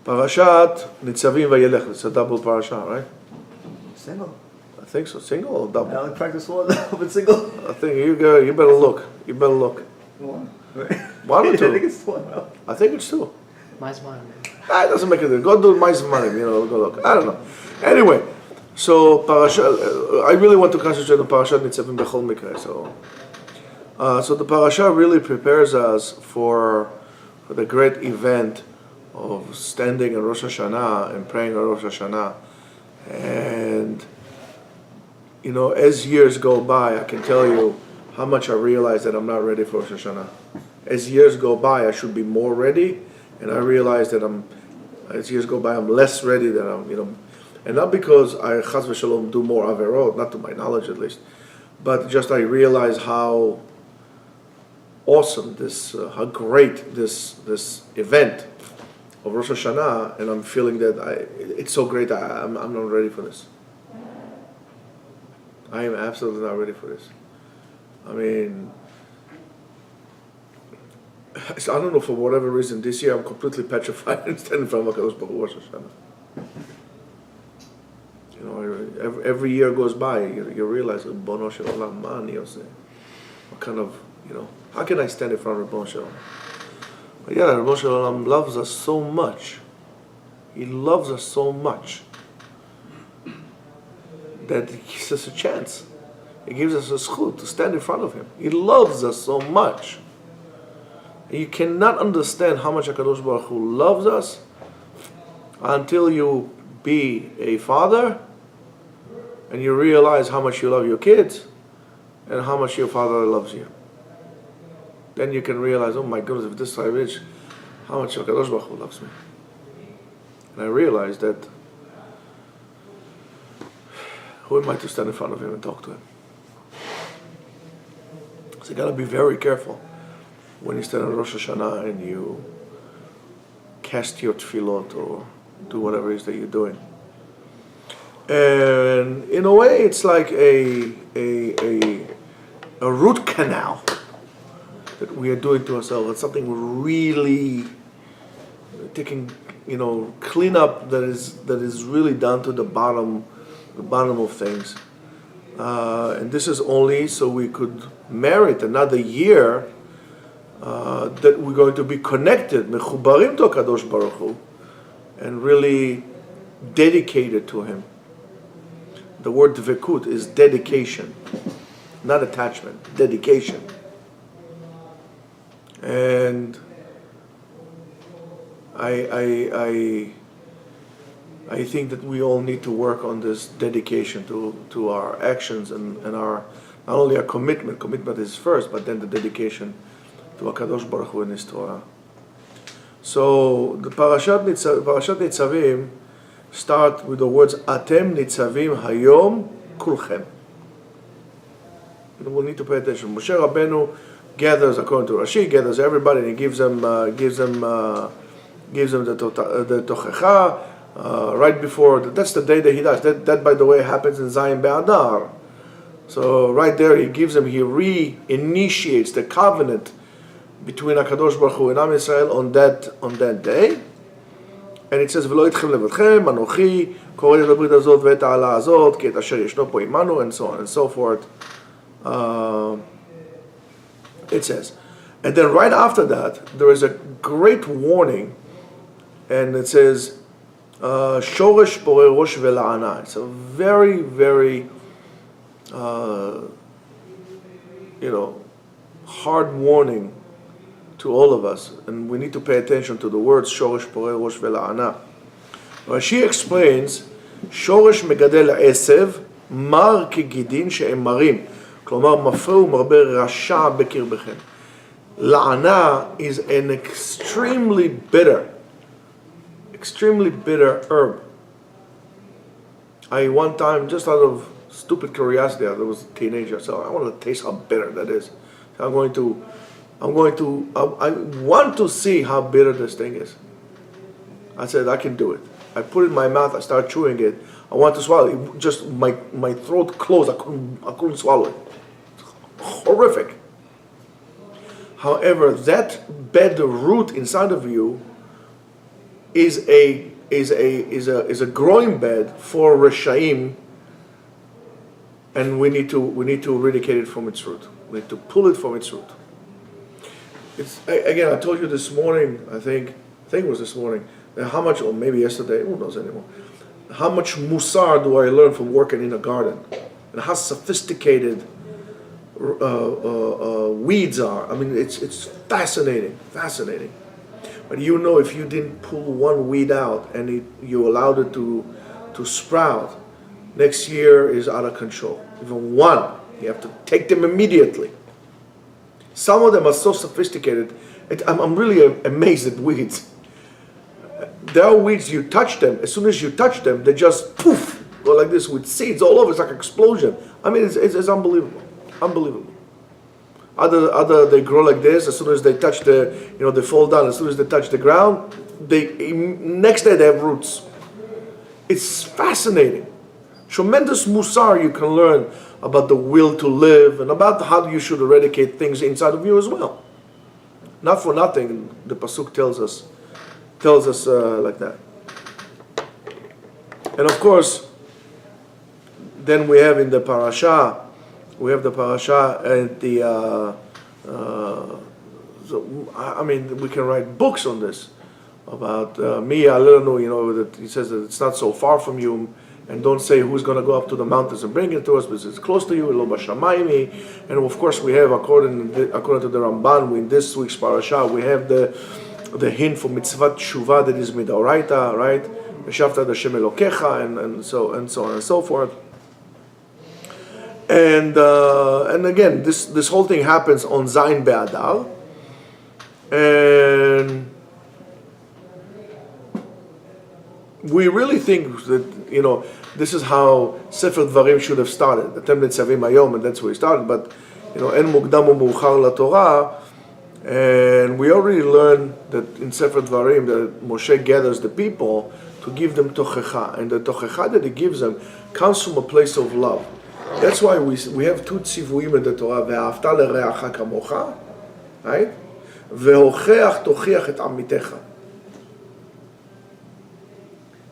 Parashat Nitzavim vayelech. It's a double parasha, right? Single. I think so. Single or double? I only practice one, but single. I think you better look. You better look. One. One or two? I think it's one. No. I think it's two. Mais money. It doesn't make a difference. Go do mais money. Go look. I don't know. Anyway, so parasha. I really want to concentrate on Parashat Nitzavim bechol mikra. So the parasha really prepares us for the great event of standing in Rosh Hashanah and praying on Rosh Hashanah. And, as years go by, I can tell you how much I realize that I'm not ready for Rosh Hashanah. As years go by, I should be more ready, and I realize that as years go by, I'm less ready than and not because I, chas v'shalom, do more averot, not to my knowledge at least, but just I realize how awesome how great this event of Rosh Hashanah, and I'm feeling that it's so great. I'm not ready for this. I am absolutely not ready for this. I mean, I don't know, for whatever reason this year I'm completely petrified and standing in front of HaKadosh Baruch Hu Rosh Hashanah. Every year goes by, you realize, Bono Shel Olam, Ma ani oseh? What kind of, how can I stand in front of Bono Shel Olam? But yeah, Bono Shel Olam loves us so much. He loves us so much that He gives us a chance. He gives us a zchut to stand in front of Him. He loves us so much. You cannot understand how much HaKadosh Baruch Hu loves us until you be a father and you realize how much you love your kids and how much your father loves you. Then you can realize, oh my goodness, if this I reach, how much HaKadosh Baruch Hu loves me. And I realized that who am I to stand in front of Him and talk to Him? So you got to be very careful when you stand on Rosh Hashanah and you cast your tefillot or do whatever it is that you're doing. And in a way, it's like a root canal that we are doing to ourselves. It's something really taking, clean up that is really down to the bottom of things. And this is only so we could merit another year that we're going to be connected, mechubarim to HaKadosh Baruch Hu, and really dedicated to Him. The word dvekut is dedication, not attachment, dedication. And I think that we all need to work on this dedication to our actions and our, not only our commitment is first, but then the dedication to HaKadosh Baruch Hu and His Torah. So the Parashat Nitzavim start with the words Atem Nitzavim Hayom Kulchem. We'll need to pay attention. Moshe Rabbeinu gathers, according to Rashi, gathers everybody and he gives them the Tochecha right before. That's the day that he does. That by the way happens in Zayin Be'adar. So right there he re-initiates the covenant between HaKadosh Baruch Hu and Am Yisrael on that day. And it says, "V'lo itchem levadchem, anochi, korei et habrit hazot ve'et ha'ala hazot, ki et asher yeshno po imanu," and so on and so forth. It says. And then right after that, there is a great warning, and it says, "Shoresh borei rosh ve'la'ana." It's a very, very, hard warning to all of us, and we need to pay attention to the words shoresh porei rosh ve'la'ana. Rashi explains, shoresh megadel esev mar kegidin she'em marim, klomar mafre u'marbe rasha bekirbechem. La'ana is an extremely bitter herb. I one time, just out of stupid curiosity, I was a teenager, so I wanted to taste how bitter that is. So I want to see how bitter this thing is. I said, I can do it. I put it in my mouth, I started chewing it. I wanted to swallow it. Just my throat closed, I couldn't swallow it. Horrific. However, that bad root inside of you is a growing bed for Reshaim, and we need to eradicate it from its root. We need to pull it from its root. Again, I told you this morning, I think it was this morning, how much, or maybe yesterday, who knows anymore, how much musar do I learn from working in a garden, and how sophisticated weeds are. I mean, it's fascinating. But you know, if you didn't pull one weed out and you allowed it to sprout, next year is out of control. Even one, you have to take them immediately. Some of them are so sophisticated. I'm really amazed at weeds. There are weeds, you touch them, as soon as you touch them, they just poof, go like this with seeds all over. It's like an explosion. I mean, it's unbelievable. Unbelievable. Other they grow like this. As soon as they touch they fall down. As soon as they touch the ground, next day they have roots. It's fascinating. Tremendous musar you can learn about the will to live and about how you should eradicate things inside of you as well. Not for nothing, the pasuk tells us like that. And of course, then we have in the parasha. We have the parasha and I mean, we can write books on this about Mi Alenu, that he says that it's not so far from you, and don't say who's going to go up to the mountains and bring it to us, because it's close to you, Lo Bashamayimi. And of course, we have according to the Ramban, in this week's parasha, we have the hint for mitzvah tshuva that is midoraita, right? V'shavta Hashem Elokecha, and so on and so forth. And again, this whole thing happens on Zayin Be'adar, and we really think that this is how Sefer Dvarim should have started. The Nitzavim Hayom, and that's where he started. But En Mukdam U'Meuchar LaTorah, and we already learned that in Sefer Dvarim that Moshe gathers the people to give them tochecha, and the tochecha that he gives them comes from a place of love. That's why we have two tzivuim in the Torah, ve'ahavta l'reacha kamocha, right? Ve'hocheach tochiach et amitecha.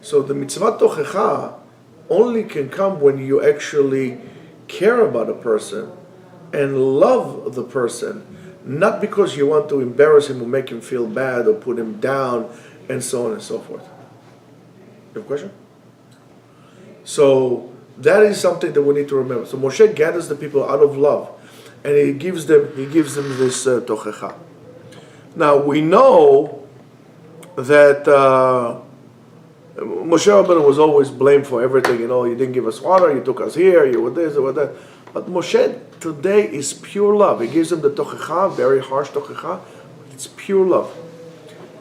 So the mitzvah tochecha only can come when you actually care about a person and love the person, not because you want to embarrass him or make him feel bad or put him down and so on and so forth. You have a question? So that is something that we need to remember. So Moshe gathers the people out of love, and he gives them this tochecha. Now we know that Moshe Rabbeinu was always blamed for everything. You didn't give us water, you took us here, you were this, you were that. But Moshe today is pure love. He gives them the tochecha, very harsh tochecha, but it's pure love.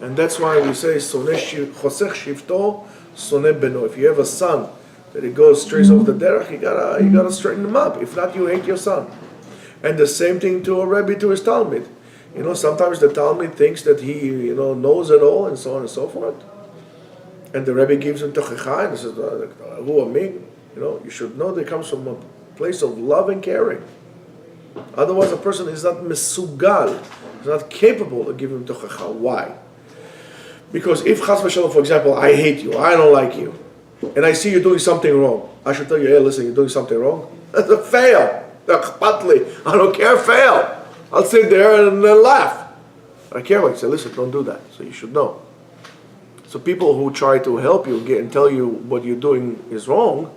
And that's why we say, chosech shivto, soneh beno. If you have a son that he goes straight over the derech, you gotta straighten him up. If not, you hate your son. And the same thing to a Rebbe, to his Talmud. Sometimes the Talmud thinks that he, knows it all, and so on and so forth. And the Rebbe gives him tochecha, and he says, who are me? You should know that it comes from a place of love and caring. Otherwise, a person is not mesugal, is not capable of giving tochecha. Why? Because if chas v'shalom, for example, I hate you, I don't like you, and I see you doing something wrong, I should tell you, hey, listen, you're doing something wrong? That's a fail. I don't care, fail. I'll sit there and laugh. I care what you say, listen, don't do that. So you should know. So people who try to help you and tell you what you're doing is wrong,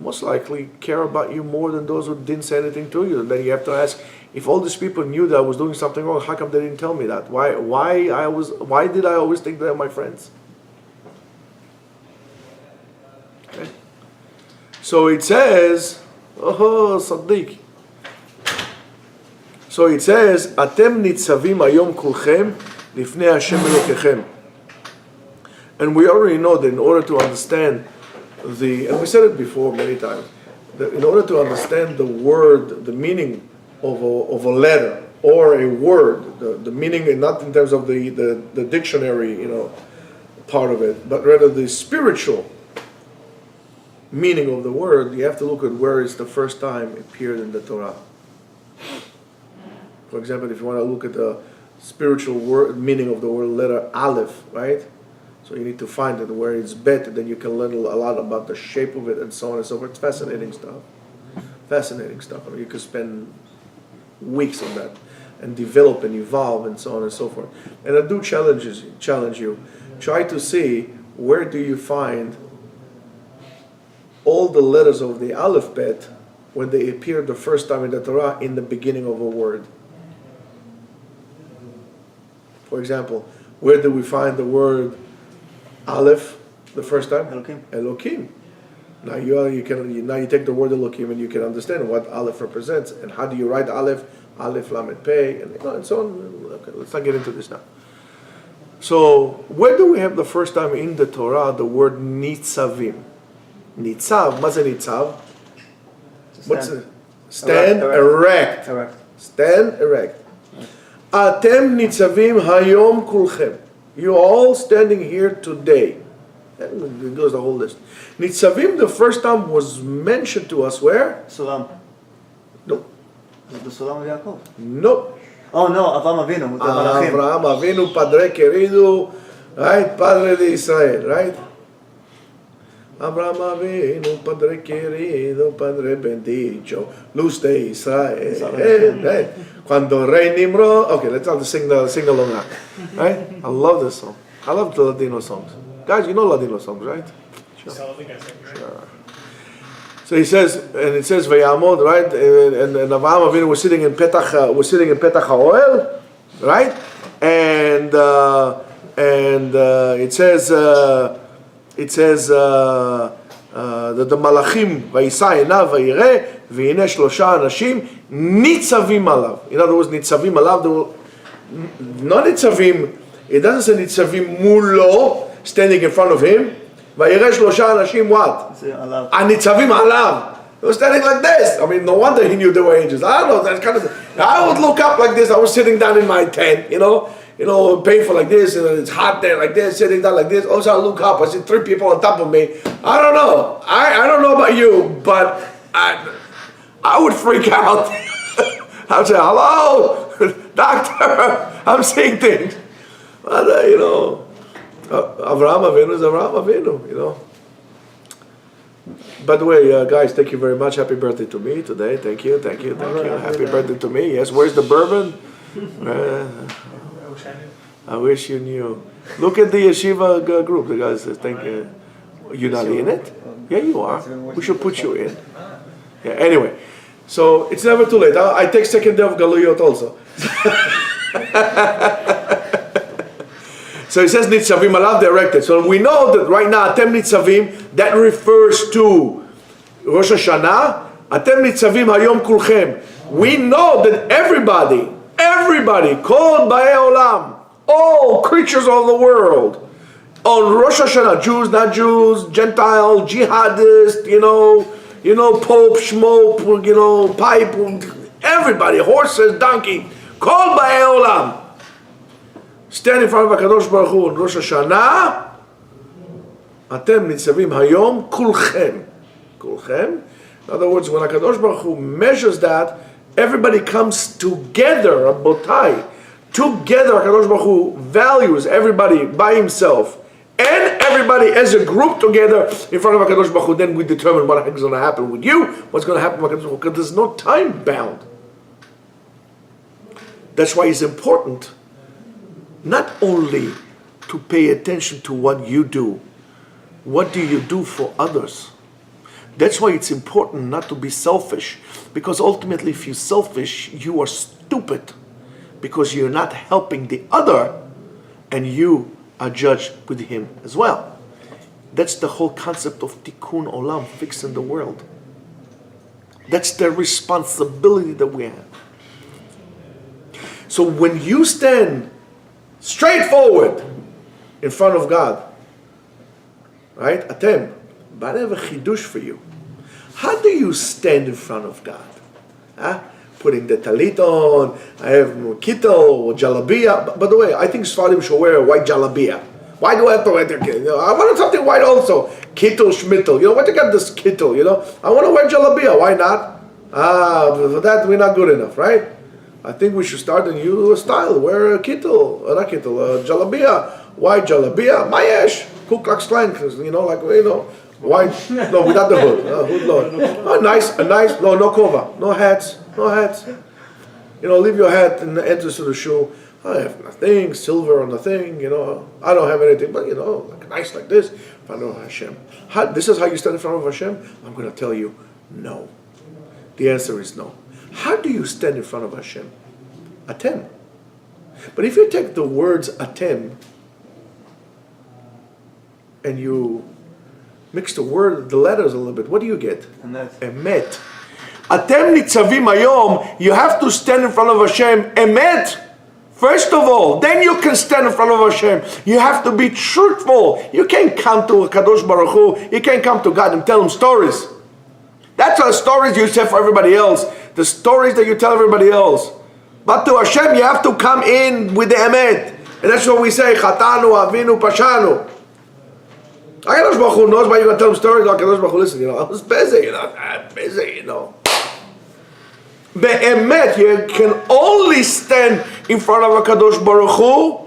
most likely care about you more than those who didn't say anything to you. And then you have to ask, if all these people knew that I was doing something wrong, how come they didn't tell me that? Why did I always think they're my friends? Okay. So it says, Sadiq. So it says, Atem nitzavim hayom kulchem lifnei Hashem Elokechem. And we already know that in order to understand and we said it before many times, that in order to understand the word, the meaning of a letter or a word, the meaning, not in terms of the dictionary, part of it, but rather the spiritual meaning of the word, you have to look at where it's the first time it appeared in the Torah. For example, if you want to look at the spiritual word meaning of the word letter Aleph, right? So you need to find it where it's bet, and then you can learn a lot about the shape of it and so on and so forth. It's fascinating stuff. Fascinating stuff. I mean, you could spend weeks on that and develop and evolve and so on and so forth. And I do challenge you. Try to see where do you find all the letters of the alphabet when they appear the first time in the Torah in the beginning of a word. For example, where do we find the word Aleph the first time? Elokim. Elokim. Now you take the word Elokim and you can understand what Aleph represents and how do you write Aleph, Aleph Lamed Pei, and so on. Okay, let's not get into this now. So where do we have the first time in the Torah the word Nitzavim? Nitzav, what's a Nitzav? What's it? Stand erect. Stand erect. Atem Nitzavim Hayom Kulchem. You all standing here today. And it goes the whole list. Nitzavim the first time was mentioned to us where? Sulam. Nope. The Sulam of Yaakov. Nope. Oh no, Avraham Avinu. Avraham Avinu, Padre Querido, right? Padre de Israel, right? Avraham Avinu, Padre Querido, Padre Bendito, Luz de Israel. Cuando Rey Nimrod. Okay, let's all sing along now, right? I love this song. I love the Ladino songs. Guys, you know Ladino songs, right? Sure. So he says, and it says Vayamod, right? And Avraham Avinu was sitting in Petach HaOel, right? And it says that the Malachim Vayisai Enav Vayireh V'hineh Shlosha Anashim Nitzavim Alav. In other words, Nitzavim Alav. Not Nitzavim. It doesn't say Nitzavim Mulo, standing in front of him. Vayireh Shlosha Anashim what? Nitzavim Alav. They were standing like this. I mean, no wonder he knew they were angels. I don't know. That kind of. I would look up like this. I was sitting down in my tent, painful like this, and it's hot there like this, sitting down like this. Also, I look up. I see 3 people on top of me. I don't know. I don't know about you, but I would freak out. I would say, "Hello, doctor. I'm seeing things." But Avraham Avinu is Avraham Avinu, By the way, guys, thank you very much. Happy birthday to me today. Thank you. Happy birthday to me. Yes, where's the bourbon? I wish you knew. Look at the Yeshiva group. The guys say, thank you. You're not in it? Yeah, you are. We should put you in. Yeah, anyway. So, it's never too late. I take second day of Galuyot also. So it says Nitzavim Alav directed. So we know that right now Atem Nitzavim, that refers to Rosh Hashanah. Atem Nitzavim Hayom Kulchem. We know that everybody called Ba'ei Olam, all creatures of the world, on Rosh Hashanah, Jews, not Jews, Gentile, jihadist, Pope, Shmope, pipe, everybody, horses, donkey, called Ba'ei Olam. Stand in front of HaKadosh Baruch Hu on Rosh Hashanah. Atem Nitzavim Hayom Kulchem. Kulchem. In other words, when HaKadosh Baruch Hu measures that, everybody comes together, Rabotai. Together, HaKadosh Baruch Hu values everybody by himself and everybody as a group together in front of HaKadosh Baruch Hu. Then we determine what is going to happen with you, what's going to happen with HaKadosh Baruch Hu, because there's no time bound. That's why it's important not only to pay attention to what you do, what do you do for others? That's why it's important not to be selfish, because ultimately if you're selfish, you are stupid, because you're not helping the other and you are judged with him as well. That's the whole concept of tikkun olam, fixing the world. That's the responsibility that we have. So when you stand straightforward in front of God, right? Atem, but I have a chidush for you. How do you stand in front of God? Huh? Putting the talit on, I have kittel or jalabia. By the way, I think Sfarim should wear a white jalabia. Why do I have to wear the kittel? I want something white also. Kittel, schmittel. What you got this kittel, I want to wear jalabia. Why not? For that we're not good enough, right? I think we should start a new style. Wear a kittel, not kittel, jalabia, white jalabia, mayesh, Ku Klux Klan, white, no, without the hood. Hood, no. Nice, no kova, no hats. Leave your hat in the entrance to the shul. I have nothing, silver on the thing, I don't have anything, but like nice like this, in front of Hashem. This is how you stand in front of Hashem? I'm going to tell you, no. The answer is no. How do you stand in front of Hashem? Atem. But if you take the words atem and you mix the letters a little bit, what do you get? Emet. Atem nitzavim hayom, you have to stand in front of Hashem, emet. First of all, then you can stand in front of Hashem. You have to be truthful. You can't come to Kadosh Baruch Hu. You can't come to God and tell him stories. That's the stories you say for everybody else. The stories that you tell everybody else. But to Hashem, you have to come in with the emet. And that's what we say, Chatanu, Avinu, Pashanu. HaKadosh Baruch Hu knows why you're going to tell him stories. HaKadosh Baruch Hu, listen, I was busy, I'm busy, Be'emet, you can only stand in front of HaKadosh Baruch Hu,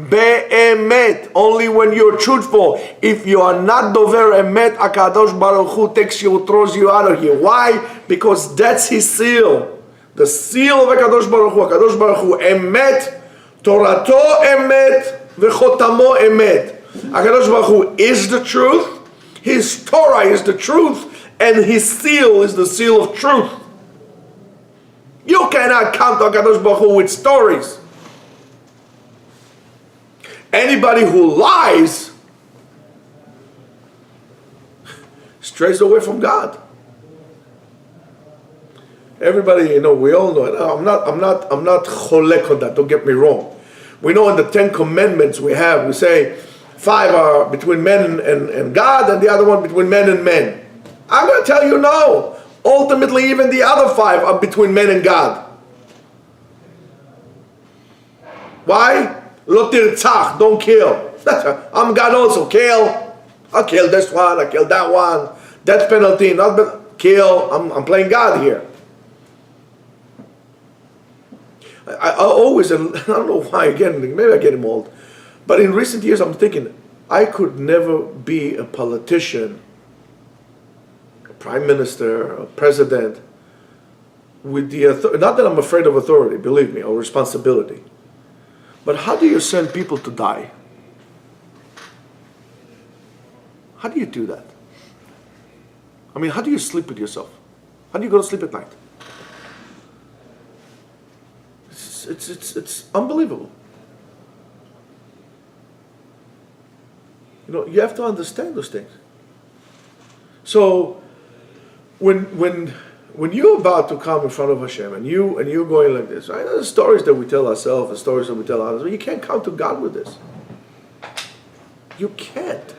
be'emet, only when you're truthful. If you are not dover emet, HaKadosh Baruch Hu takes you, throws you out of here. Why? Because that's his seal. The seal of HaKadosh Baruch Hu, emet, Torato emet, v'chotamo emet. HaKadosh Baruch Hu is the truth, his Torah is the truth, and his seal is the seal of truth. You cannot come to HaKadosh Baruch Hu with stories. Anybody who lies strays away from God. Everybody, we all know it. I'm not cholek on that. Don't get me wrong. We know in the 10 Commandments we say 5 are between men and God, and the other one between men and men. I'm going to tell you no. Ultimately, even the other 5 are between men and God. Why? Lo tirtzach, don't kill. I'm God also. Kill. I'll kill this one. I'll kill that one. Death penalty. Not kill. I'm playing God here. I always, and I don't know why, again, maybe I get him old, but in recent years I'm thinking, I could never be a politician, a prime minister, a president, with the authority. Not that I'm afraid of authority, believe me, or responsibility. But how do you send people to die? How do you do that? I mean, how do you sleep with yourself? How do you go to sleep at night? It's unbelievable. You have to understand those things. So when you're about to come in front of Hashem and you're going like this, right? The stories that we tell ourselves, the stories that we tell others, you can't come to God with this. You can't.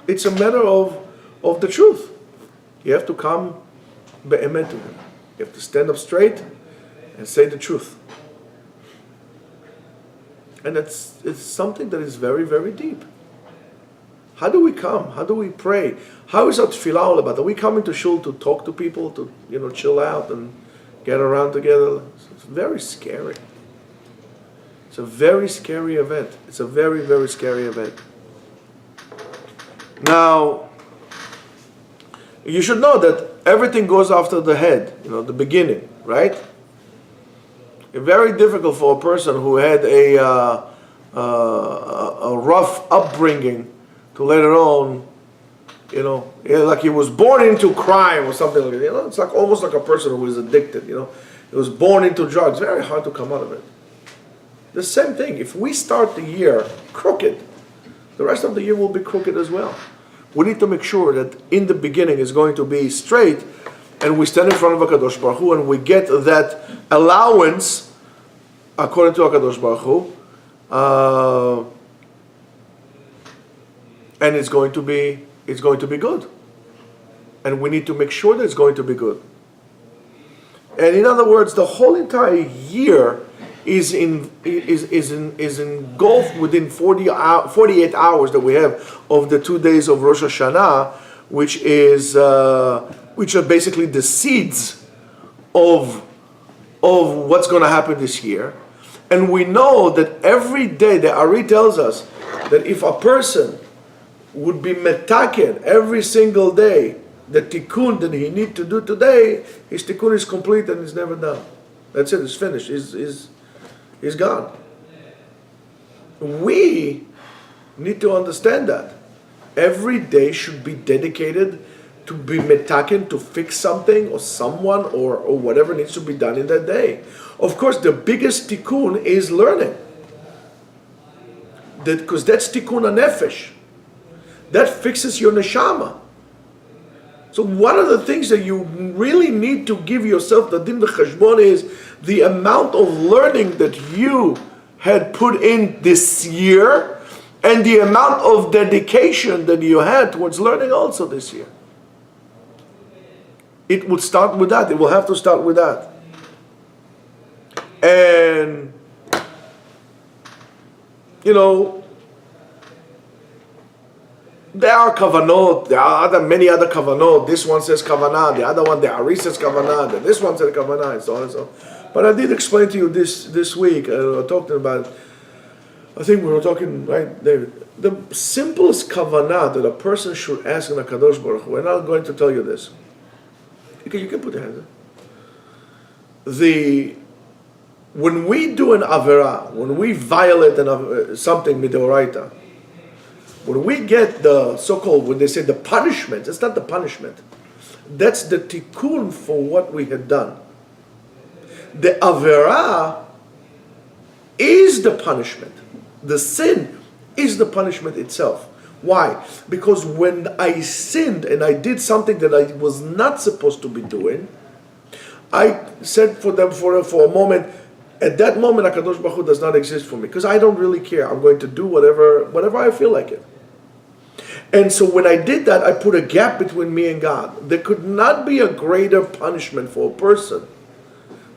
It's a matter of the truth. You have to come be'emet to Him. You have to stand up straight and say the truth. And it's something that is very, very deep. How do we come? How do we pray? How is our tefillah all about? Are we coming to shul to talk to people, to chill out and get around together? It's very scary. It's a very scary event. It's a very, very scary event. Now, you should know that everything goes after the head, the beginning, right? It's very difficult for a person who had a rough upbringing to later on, like he was born into crime or something like that. It's like almost like a person who is addicted. He was born into drugs. Very hard to come out of it. The same thing. If we start the year crooked, the rest of the year will be crooked as well. We need to make sure that in the beginning is going to be straight, and we stand in front of HaKadosh Baruch Hu, and we get that allowance according to HaKadosh Baruch Hu, and it's going to be good. And we need to make sure that it's going to be good. And in other words, the whole entire year is engulfed within 48 hours that we have of the 2 days of Rosh Hashanah, which are basically the seeds of what's going to happen this year. And we know that every day, the Ari tells us that if a person would be metaken every single day, the tikkun that he need to do today, his tikkun is complete and is never done. That's it, it's finished, he's gone. We need to understand that. Every day should be dedicated to be metaken, to fix something or someone or whatever needs to be done in that day. Of course, the biggest tikkun is learning. Because that's tikkun hanefesh. That fixes your neshama. So one of the things that you really need to give yourself the din v'cheshbon is the amount of learning that you had put in this year and the amount of dedication that you had towards learning also this year. It would start with that. It will have to start with that. And, you know, there are kavanot, there are many other kavanot. This one says kavanah, the other one, the Ari says kavanah, this one says kavanah, and so on and so on. But I did explain to you this week, talking about, I think we were talking, right, David, the simplest kavanah that a person should ask in HaKadosh Baruch Hu, and I'm going to tell you this. You can put your hands up. When we do an avera, when we violate something midoraita, when we get the so-called, when they say the punishment, it's not the punishment. That's the tikkun for what we had done. The avera is the punishment. The sin is the punishment itself. Why? Because when I sinned and I did something that I was not supposed to be doing, I said for them for a moment, at that moment HaKadosh Baruch Hu does not exist for me because I don't really care. I'm going to do whatever I feel like it. And so when I did that, I put a gap between me and God. There could not be a greater punishment for a person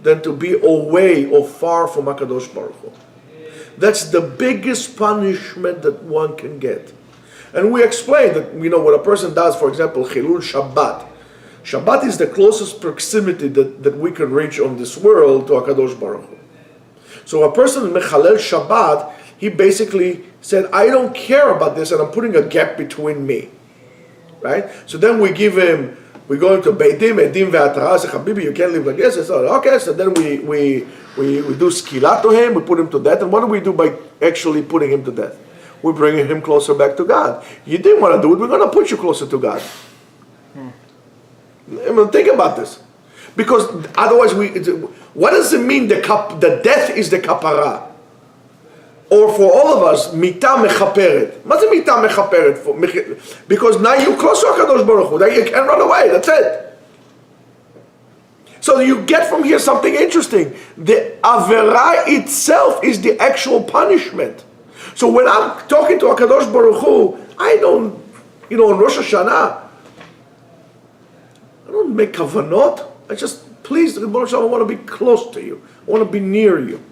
than to be away or far from HaKadosh Baruch Hu. That's the biggest punishment that one can get. And we explained that, what a person does, for example, Chilul Shabbat. Shabbat is the closest proximity that we can reach on this world to HaKadosh Baruch Hu. So a person Mechalel Shabbat, he basically said, I don't care about this and I'm putting a gap between me. Right? So then we give him, we go into Beidim, Edim ve'atara, say, Habibi, you can't live like this. It's okay, so then we do skila to him, we put him to death. And what do we do by actually putting him to death? We're bringing him closer back to God. You didn't want to do it, we're going to put you closer to God. I mean, think about this. Because otherwise, what does it mean the death is the kapara? Or for all of us, mita mechaperet. What's the mita mechaperet? Because now you're close to HaKadosh Baruch Hu. Now you can't run away, that's it. So you get from here something interesting. The avera itself is the actual punishment. So when I'm talking to HaKadosh Baruch Hu, I don't, on Rosh Hashanah, I don't make kavanot. I just, please, Rebbeinu Shalom, I want to be close to you. I want to be near you.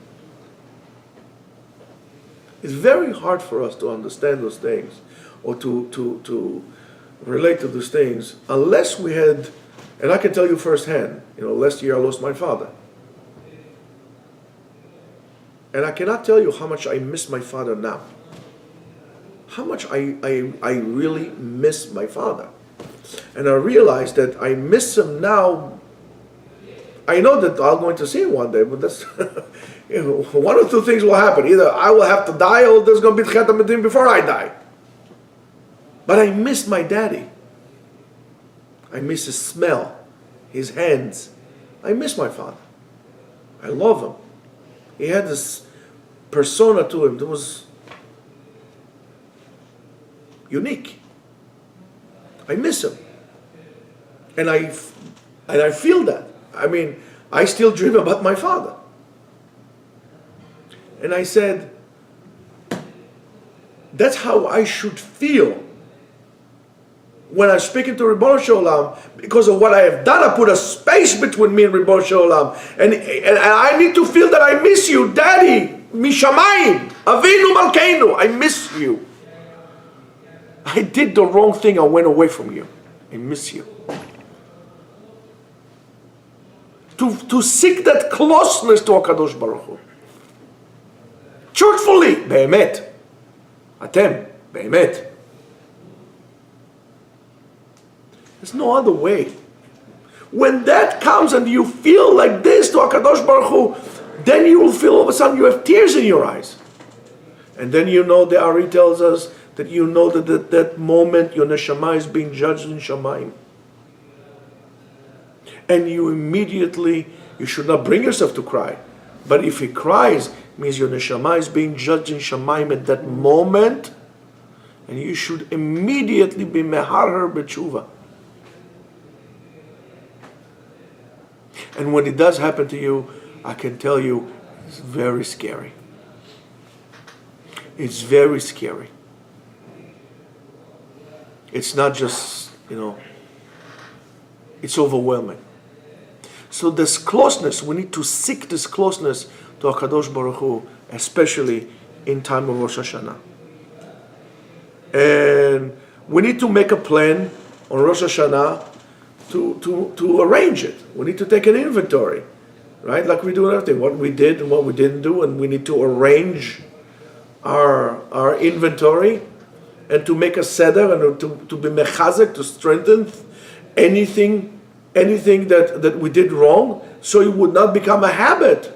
It's very hard for us to understand those things or to relate to those things unless we had, and I can tell you firsthand, last year I lost my father. And I cannot tell you how much I miss my father now. How much I really miss my father. And I realize that I miss him now. I know that I'm going to see him one day, but that's one or two things will happen. Either I will have to die or there's going to be Tchiat HaMetim before I die. But I miss my daddy. I miss his smell, his hands. I miss my father. I love him. He had this persona to him that was unique. I miss him. And I feel that. I mean, I still dream about my father. And I said, that's how I should feel when I'm speaking to Ribbono Shel Olam. Because of what I have done, I put a space between me and Ribbono Shel Olam. And I need to feel that I miss you, Daddy, Mishamayim, Avinu Malkeinu, I miss you. I did the wrong thing, I went away from you. I miss you. To seek that closeness to HaKadosh Baruch Hu. truthfully, באמת. אתם, באמת. There's no other way. When that comes and you feel like this to HaKadosh Baruch Hu, then you will feel all of a sudden you have tears in your eyes. And then you know, the Ari tells us that you know that at that moment your neshama is being judged in Shamayim. And you immediately, you should not bring yourself to cry. But if he cries, it means your neshama is being judged in Shamayim at that moment. And you should immediately be meharher b'tshuva. And when it does happen to you, I can tell you, it's very scary. It's very scary. It's not just, it's overwhelming. So this closeness, we need to seek this closeness to HaKadosh Baruch Hu, especially in time of Rosh Hashanah. And we need to make a plan on Rosh Hashanah to arrange it. We need to take an inventory, right? Like we do everything, what we did and what we didn't do, and we need to arrange our inventory and to make a seder and to be mechazek, to strengthen anything that we did wrong, so it would not become a habit.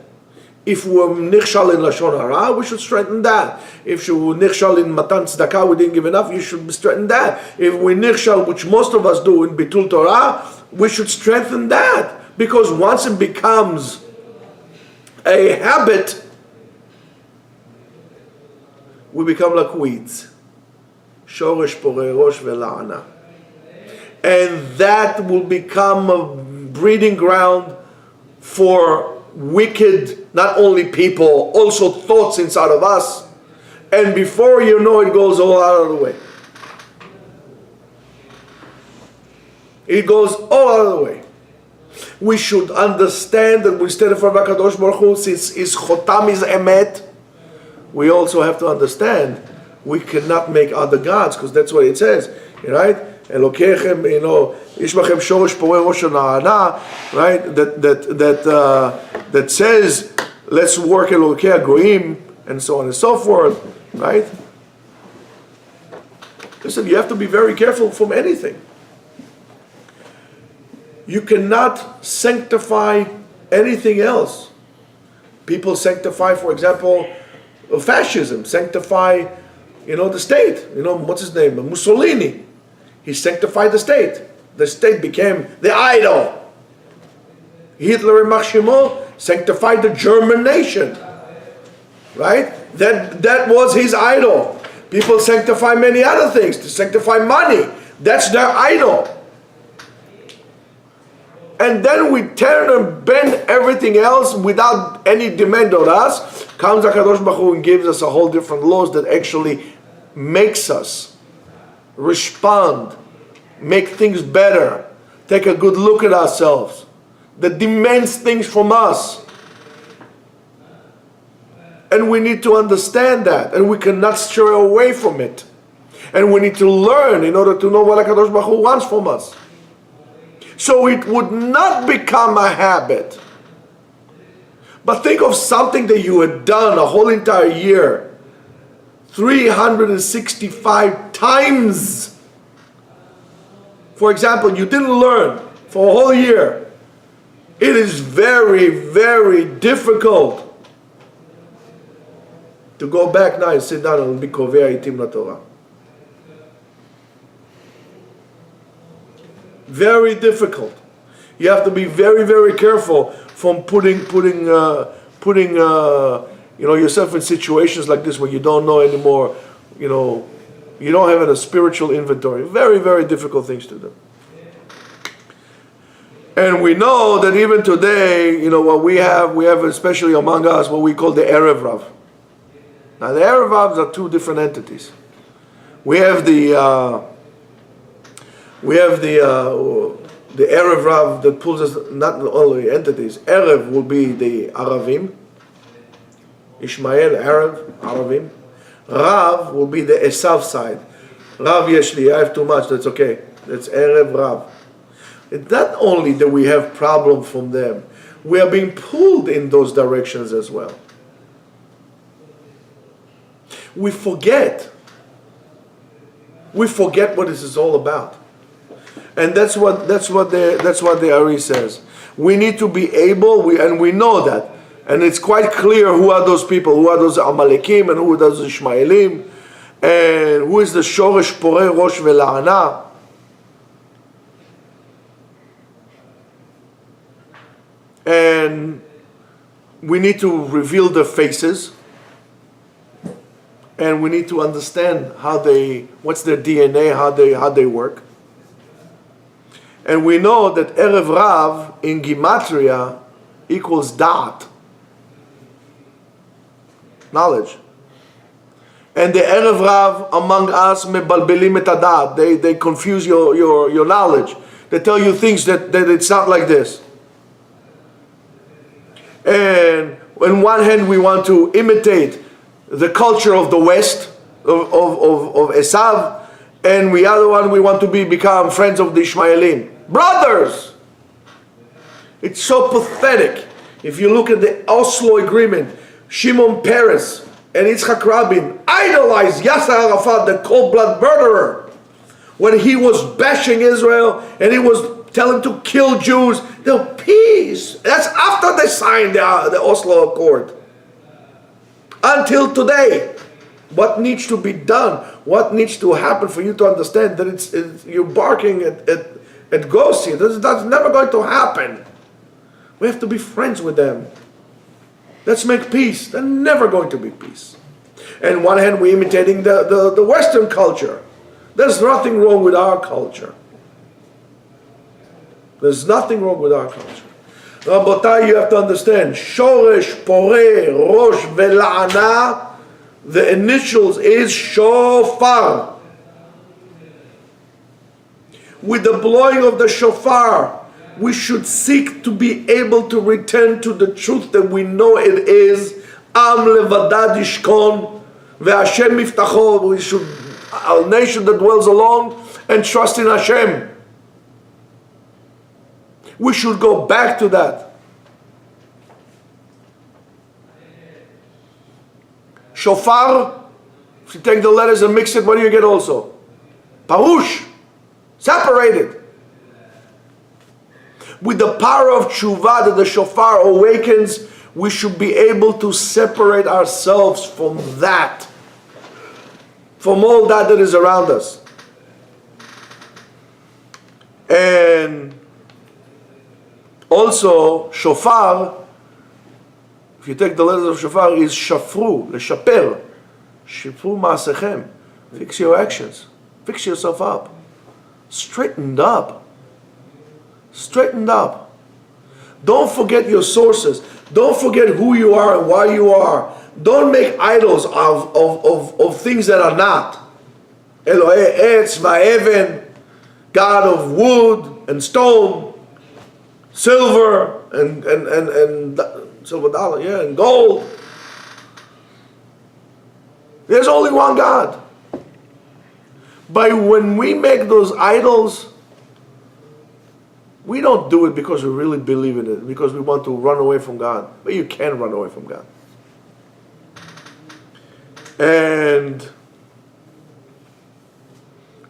If we're nichshal in lashon hara, we should strengthen that. If we're nichshal in matan tzedakah, we didn't give enough, you should strengthen that. If we nichshal, which most of us do in bitul Torah, we should strengthen that. Because once it becomes a habit, we become like weeds. Shoresh porei rosh ve'la'ana. And that will become a breeding ground for wicked, not only people, also thoughts inside of us. And before you know, it goes all out of the way. It goes all out of the way. We should understand that we stand for HaKadosh Baruch Hu, since his chotam is emet. We also have to understand we cannot make other gods, because that's what it says, right? Elokechem, Ish Lachem Shoresh Porei Rosh Ve'la'ana, right? That says, let's work Elokei Goyim, and so on and so forth, right? Listen, you have to be very careful from anything. You cannot sanctify anything else. People sanctify, for example, fascism, sanctify, the state. What's his name? Mussolini. He sanctified the state. The state became the idol. Hitler and Shimo sanctified the German nation. Right? That was his idol. People sanctify many other things. To sanctify money. That's their idol. And then we turn and bend everything else without any demand on us. Comes HaKadosh Baruch Hu and gives us a whole different laws that actually makes us respond, make things better, take a good look at ourselves, that demands things from us. And we need to understand that, and we cannot stray away from it. And we need to learn in order to know what HaKadosh Baruch Hu wants from us. So it would not become a habit. But think of something that you had done a whole entire year, 365 times. For example, you didn't learn for a whole year. It is very, very difficult to go back now and sit down and be kovea itim laTorah. Very difficult. You have to be very, very careful from putting yourself in situations like this where you don't know anymore. You don't have a spiritual inventory. Very, very difficult things to do. And we know that even today, what we have especially among us what we call the Erev Rav. Now the Erev Ravs are two different entities. We have the Erev Rav that pulls us not only entities. Erev will be the Aravim. Ishmael, Erev, Aravim. Rav will be the Esav side. Rav Yeshli, I have too much, that's okay. That's Erev Rav. It's not only that we have problem from them, we are being pulled in those directions as well. we forget. We forget what this is all about. And that's what the Ari says. We need to be able, and we know that. And it's quite clear who are those people, who are those Amalekim, and who are those Ishmaelim, and who is the Shoresh Porei Rosh Vela'ana. And we need to reveal their faces, and we need to understand what's their DNA, how they work. And we know that Erev Rav in Gematria equals Da'at, knowledge. And the Erev Rav among us mebalbelim et hadat. They confuse your knowledge. They tell you things that it's not like this. And on one hand, we want to imitate the culture of the West, of Esav, and the other one, we want to become friends of the Ishmaelim. Brothers! It's so pathetic. If you look at the Oslo Agreement, Shimon Peres and Yitzhak Rabin idolized Yasser Arafat, the cold-blooded murderer, when he was bashing Israel and he was telling to kill Jews. The peace. That's after they signed the Oslo Accord. Until today, what needs to be done? What needs to happen for you to understand that you're barking at ghosts here? That's never going to happen. We have to be friends with them. Let's make peace. There's never going to be peace. And on one hand, we're imitating the Western culture. There's nothing wrong with our culture. There's nothing wrong with our culture. Rabotai, you have to understand, Shoresh, Porei, Rosh, Vela'ana, the initials is Shofar. With the blowing of the Shofar, we should seek to be able to return to the truth that we know it is. Am levadad yishkon, ve'Hashem miftacho. We should, a nation that dwells alone and trust in Hashem. We should go back to that. Shofar, if you take the letters and mix it, what do you get also? Parush, separated. With the power of tshuva that the shofar awakens, we should be able to separate ourselves from that, from all that is around us. And also, shofar, if you take the letters of shofar, is shafru, leshaper. Shafru ma'asechem. Fix your actions. Fix yourself up. Straightened up. Straightened up. Don't forget your sources. Don't forget who you are and why you are. Don't make idols of things that are not. Elohei etz va'even, God of wood and stone, silver and silver dollar, yeah, and gold. There's only one God. But when we make those idols, we don't do it because we really believe in it, because we want to run away from God. But you can run away from God. And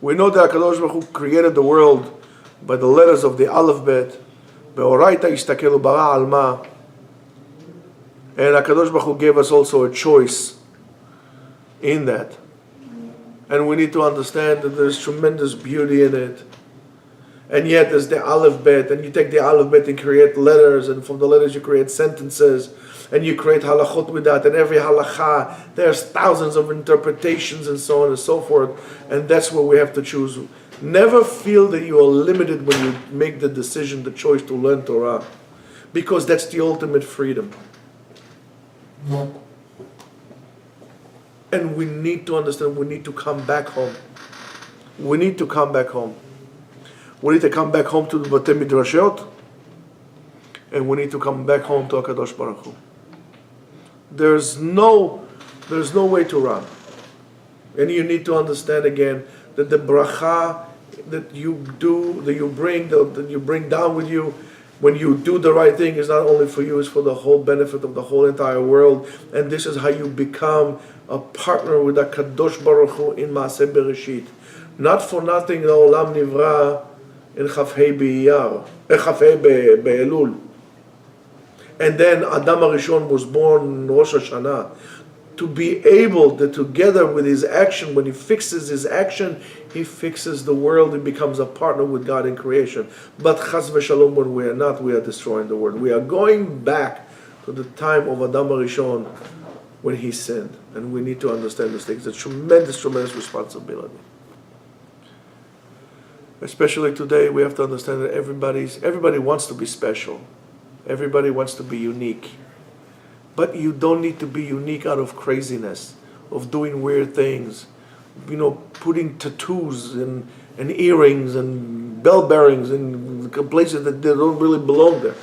we know that HaKadosh Baruch Hu created the world by the letters of the alphabet. Be'oraita yistakelu bara alma. And HaKadosh Baruch Hu gave us also a choice in that. And we need to understand that there's tremendous beauty in it. And yet there's the alphabet, and you take the alphabet and create letters, and from the letters you create sentences, and you create halachot with that, and every halacha, there's thousands of interpretations and so on and so forth, and that's what we have to choose. Never feel that you are limited when you make the decision, the choice to learn Torah, because that's the ultimate freedom. And we need to understand, we need to come back home. We need to come back home. We need to come back home to the Batei Midrashot, and we need to come back home to HaKadosh Baruch Hu. There's no way to run. And you need to understand again that the bracha that you do, that you bring down with you, when you do the right thing, it's not only for you, it's for the whole benefit of the whole entire world. And this is how you become a partner with the Kadosh Baruch Hu in Maaseh Bereshit. Not for nothing, the Olam Nivra in Chafhei Be'elul. And then Adam HaRishon was born in Rosh Hashanah. To be able to, together with his action, when he fixes his action, he fixes the world, he becomes a partner with God in creation. But Chas v'Shalom, when we are not, we are destroying the world. We are going back to the time of Adam HaRishon when he sinned. And we need to understand this thing. It's a tremendous, tremendous responsibility. Especially today, we have to understand that everybody wants to be special. Everybody wants to be unique. But you don't need to be unique out of craziness, of doing weird things, putting tattoos and earrings and bell bearings in places that they don't really belong there.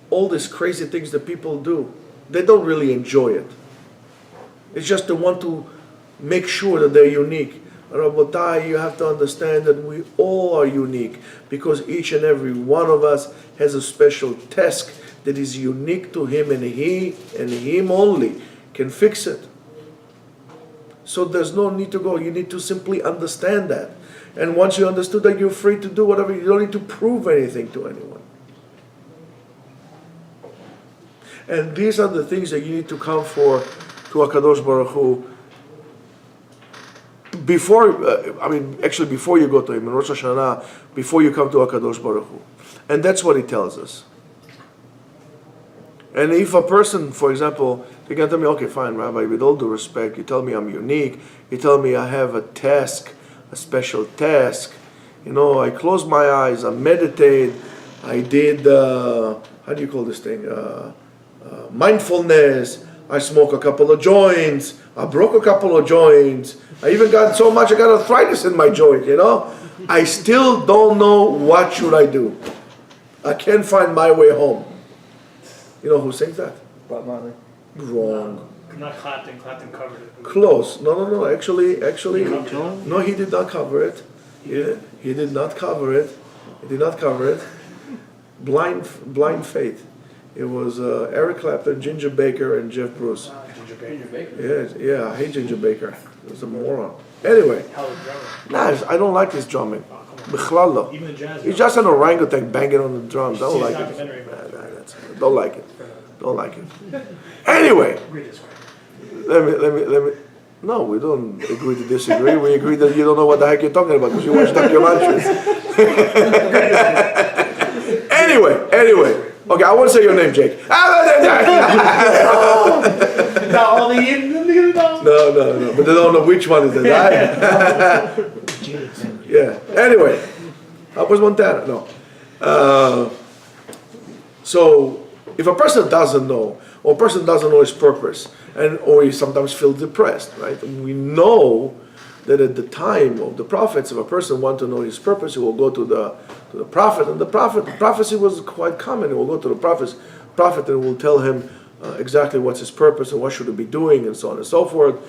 All these crazy things that people do, they don't really enjoy it. It's just they want to make sure that they're unique. Rabotai, you have to understand that we all are unique because each and every one of us has a special task that is unique to him, and he and him only can fix it. So there's no need to go. You need to simply understand that. And once you understood that, you're free to do whatever. You don't need to prove anything to anyone. And these are the things that you need to come to HaKadosh Baruch Hu. Before you go to him in Rosh Hashanah, before you come to HaKadosh Baruch Hu. And that's what he tells us. And if a person, for example, they can tell me, okay, fine, Rabbi, with all due respect, you tell me I'm unique, you tell me I have a task, a special task, I close my eyes, I meditate, I did, how do you call this thing, mindfulness, I smoke a couple of joints, I broke a couple of joints, I even got so much I got arthritis in my joint, I still don't know what should I do. I can't find my way home. You know who sings that? Bob Marley. Wrong. Not Clapton. Clapton covered it. Close. No. Actually, no, he did not cover it. He did not cover it. He did not cover it. Blind Faith. It was Eric Clapton, Ginger Baker, and Jeff Bruce. Ginger Baker? Yeah, I hate Ginger Baker. He was a moron. Anyway. Hell of a drummer. Nah, I don't like his drumming. Bichlal lo. Even the jazz. He's just an orangutan banging on the drums. I don't like it. Documentary about it. Don't like it. Don't like it. Anyway, Read this way. let me. No, we don't agree to disagree. We agree that you don't know what the heck you're talking about because you watch documentaries. Anyway. Okay, I won't say your name, Jake. No. But they don't know which one is it. Yeah. Anyway, that was Montana. No. So, if a person doesn't know, or a person doesn't know his purpose, or he sometimes feels depressed, right? And we know that at the time of the prophets, if a person wants to know his purpose, he will go to the prophet, and the prophecy was quite common. He will go to the prophet and will tell him exactly what's his purpose and what should he be doing, and so on and so forth.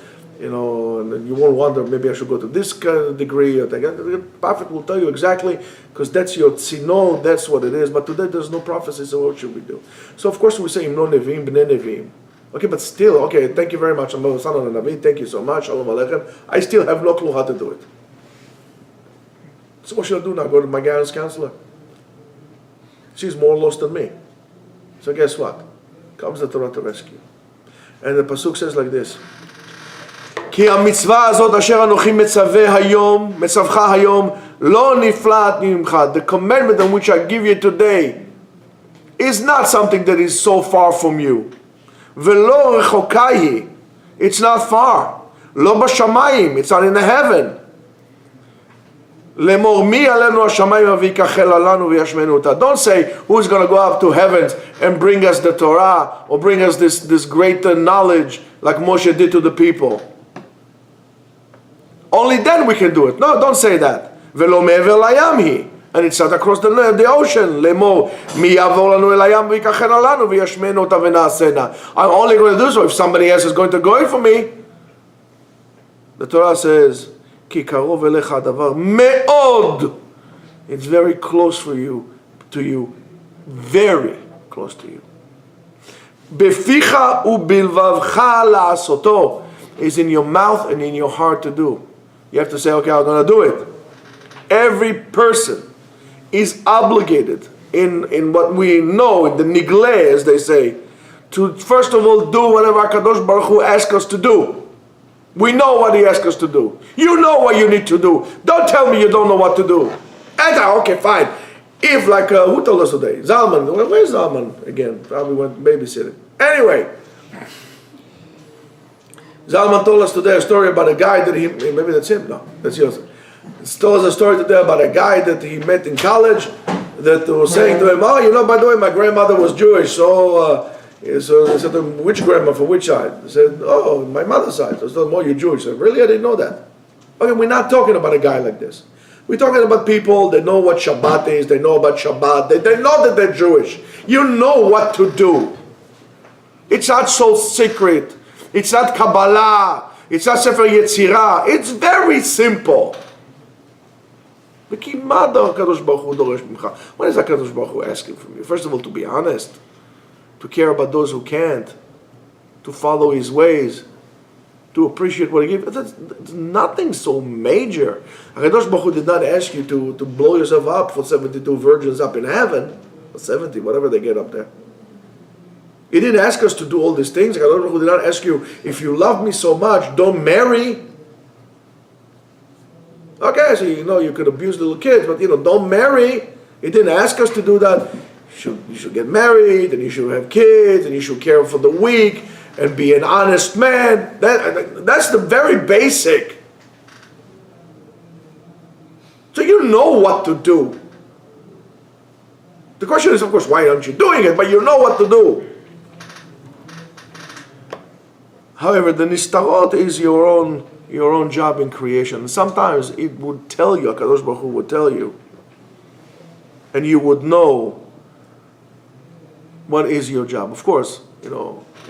And then you won't wonder, maybe I should go to this kind of degree. Or the prophet will tell you exactly, because that's your tzino, that's what it is. But today there's no prophecy, so what should we do? So of course we say, Imno Nevim, Bnei Nevim. Okay, but still, okay, thank you very much. I'm a son of a Navi, thank you so much. Shalom Aleichem. I still have no clue how to do it. So what should I do now? Go to my guidance counselor? She's more lost than me. So guess what? Comes the Torah to rescue. And the pasuk says like this. כי המצווה הזאת אשר אנוכי מצווך היום לא נפלט ממך. The commandment in which I give you today is not something that is so far from you. ולא רחוקה היא. It's not far. לא בשמיים. It's not in the heaven. לאמור מי עלינו השמיים ויקחלה לנו וישמנו אותה. Don't say who's going to go up to heavens and bring us the Torah or bring us this great knowledge like Moshe did to the people. Only then we can do it. No, don't say that. ולא מעבר לים היא. And it's not across the ocean. לאמור מי יעבור לנו אל הים ויקחלה לנו וישמנו אותה ונעשנה. I'm only going to do so if somebody else is going to go it for me. The Torah says כי קרוב אליך הדבר מאוד It's very close to you, very close to you. Beficha ubilvavcha la'asoto is in your mouth and in your heart to do. You have to say, okay, I'm going to do it. Every person is obligated in what we know, in the nigle, as they say, to first of all do whatever HaKadosh Baruch Hu asks us to do. We know what He asks us to do. You know what you need to do. Don't tell me you don't know what to do. Okay, fine. If like, who told us today? Zalman. Where's Zalman again? Probably went babysitting. Anyway, Zalman told us today a story about a guy that maybe that's him, no, that's yours. He told us a story today about a guy that he met in college that was saying to him, oh, you know, by the way, my grandmother was Jewish, so they said to him, which grandma, from which side? He said, oh, my mother's side. So I told him, oh, you're Jewish. He said, really? I didn't know that. Okay, we're not talking about a guy like this. We're talking about people that know what Shabbat is, they know about Shabbat, they know that they're Jewish. You know what to do. It's not so secret. It's not Kabbalah. It's not Sefer Yetzirah. It's very simple. What is HaKadosh Baruch Hu asking from you? First of all, to be honest, to care about those who can't, to follow His ways, to appreciate what He gives. That's nothing so major. HaKadosh Baruch Hu did not ask you to blow yourself up for 72 virgins up in heaven, or 70, whatever they get up there. He didn't ask us to do all these things. HaKadosh Baruch Hu did not ask you, if you love me so much, don't marry. Okay, so you could abuse little kids, but don't marry. He didn't ask us to do that. You should get married, and you should have kids, and you should care for the weak, and be an honest man. That's the very basic. So you know what to do. The question is, of course, why aren't you doing it? But you know what to do. However, the nistarot is your own job in creation. Sometimes it would tell you, HaKadosh Baruch Hu would tell you, and you would know what is your job. Of course,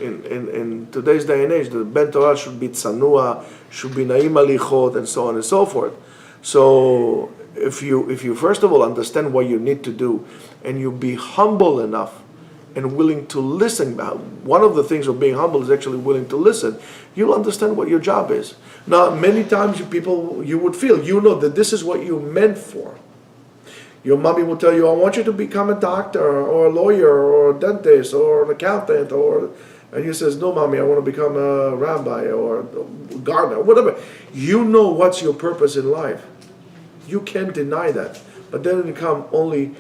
in today's day and age, the Ben Torah should be tzanua, should be na'im alichot, and so on and so forth. So if you first of all understand what you need to do, and you be humble enough and willing to listen. One of the things of being humble is actually willing to listen. You'll understand what your job is. Now, many times you would feel, that this is what you're meant for. Your mommy will tell you, I want you to become a doctor, or a lawyer, or a dentist, or an accountant, and you says, no, mommy, I want to become a rabbi, or a gardener, whatever. You know what's your purpose in life. You can't deny that. But then it comes only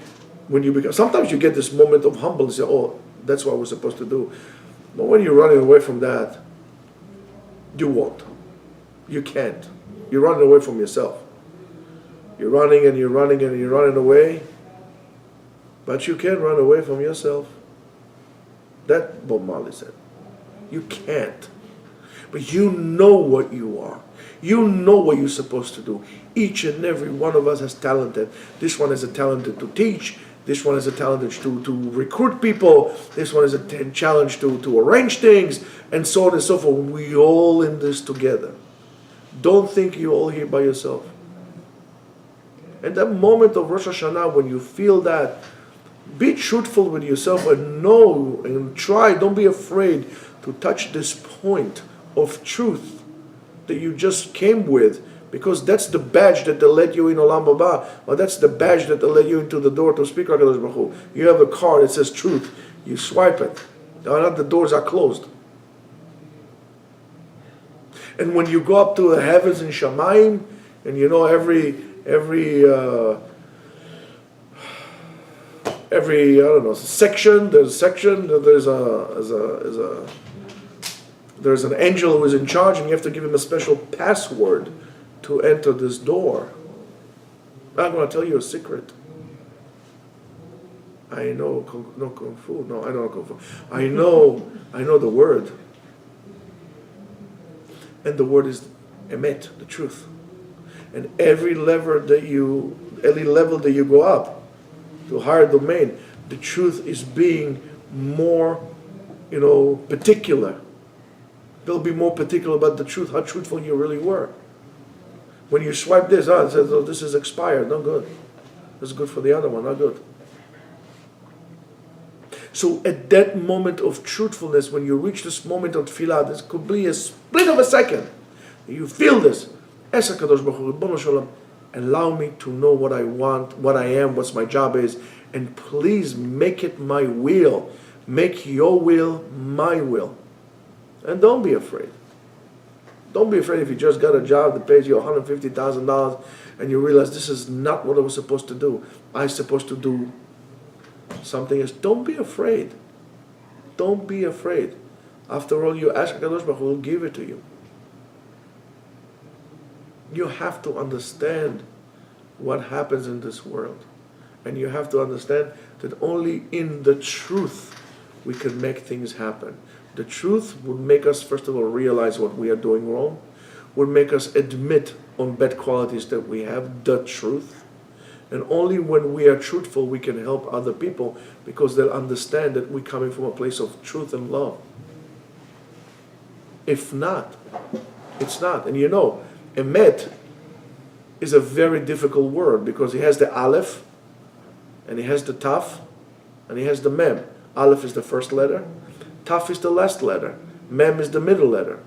when you become, sometimes you get this moment of humbleness, you say, oh, that's what we're supposed to do. But when you're running away from that, you won't. You can't. You're running away from yourself. You're running and you're running and you're running away, but you can't run away from yourself. That Bob Marley said. You can't. But you know what you are. You know what you're supposed to do. Each and every one of us has talented. This one has a talent to teach. This one has a talent to recruit people. This one has a challenge to arrange things, and so on and so forth. We all in this together. Don't think you're all here by yourself. And that moment of Rosh Hashanah, when you feel that, be truthful with yourself and know and try. Don't be afraid to touch this point of truth that you just came with, because that's the badge that they let you in Olam Haba, or that's the badge that they let you into the door to speak HaKadosh Baruch Hu. You have a card that says truth. You swipe it. The doors are closed. And when you go up to the heavens in Shamayim, and every section, there's an angel who is in charge, and you have to give him a special password to enter this door. I'm going to tell you a secret. I know Kung Fu. No, I don't know Kung Fu. I know the word. And the word is emet, the truth. And every level that you go up to a higher domain, the truth is being more, particular. They'll be more particular about the truth, how truthful you really were. When you swipe this, it says, oh, this is expired, no good. that's good for the other one, not good. So at that moment of truthfulness, when you reach this moment of tefillah, this could be a split of a second. You feel this. Ask HaKadosh Baruch Hu, Ribono Shel Olam, allow me to know what I want, what I am, what my job is, and please make it my will. Make your will my will. And don't be afraid. Don't be afraid if you just got a job that pays you $150,000 and you realize this is not what I was supposed to do. I'm supposed to do something else. Don't be afraid. Don't be afraid. After all, you ask HaKadosh Baruch Hu will give it to you. You have to understand what happens in this world. And you have to understand that only in the truth we can make things happen. The truth would make us, first of all, realize what we are doing wrong, would make us admit on bad qualities that we have, the truth. And only when we are truthful we can help other people, because they'll understand that we're coming from a place of truth and love. If not, it's not. And you know, emet is a very difficult word because it has the aleph, and it has the taf, and it has the mem. Aleph is the first letter, taf is the last letter, mem is the middle letter.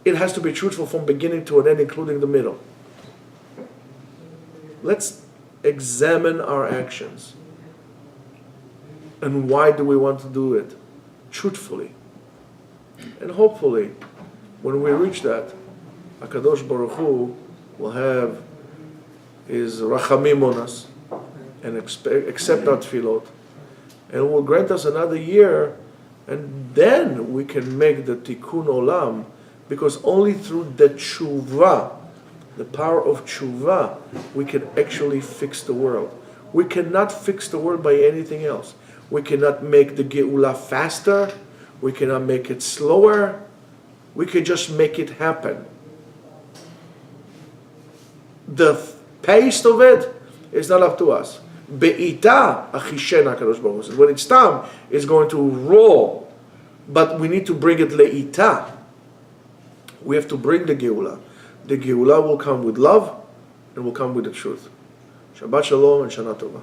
It has to be truthful from beginning to an end, including the middle. Let's examine our actions. And why do we want to do it? Truthfully. And hopefully, when we reach that, HaKadosh Baruch Hu will have His rachamim on us and accept our tefillot, and will grant us another year, and then we can make the tikkun olam, because only through the tshuva, the power of tshuva, we can actually fix the world. We cannot fix the world by anything else. We cannot make the geula faster. We cannot make it slower. We can just make it happen. The pace of it is not up to us. Be'ita achishena HaKadosh Baruch Hu says. When it's time, it's going to roll. But we need to bring it le'ita. We have to bring the geula. The geula will come with love and will come with the truth. Shabbat Shalom and Shana Tova.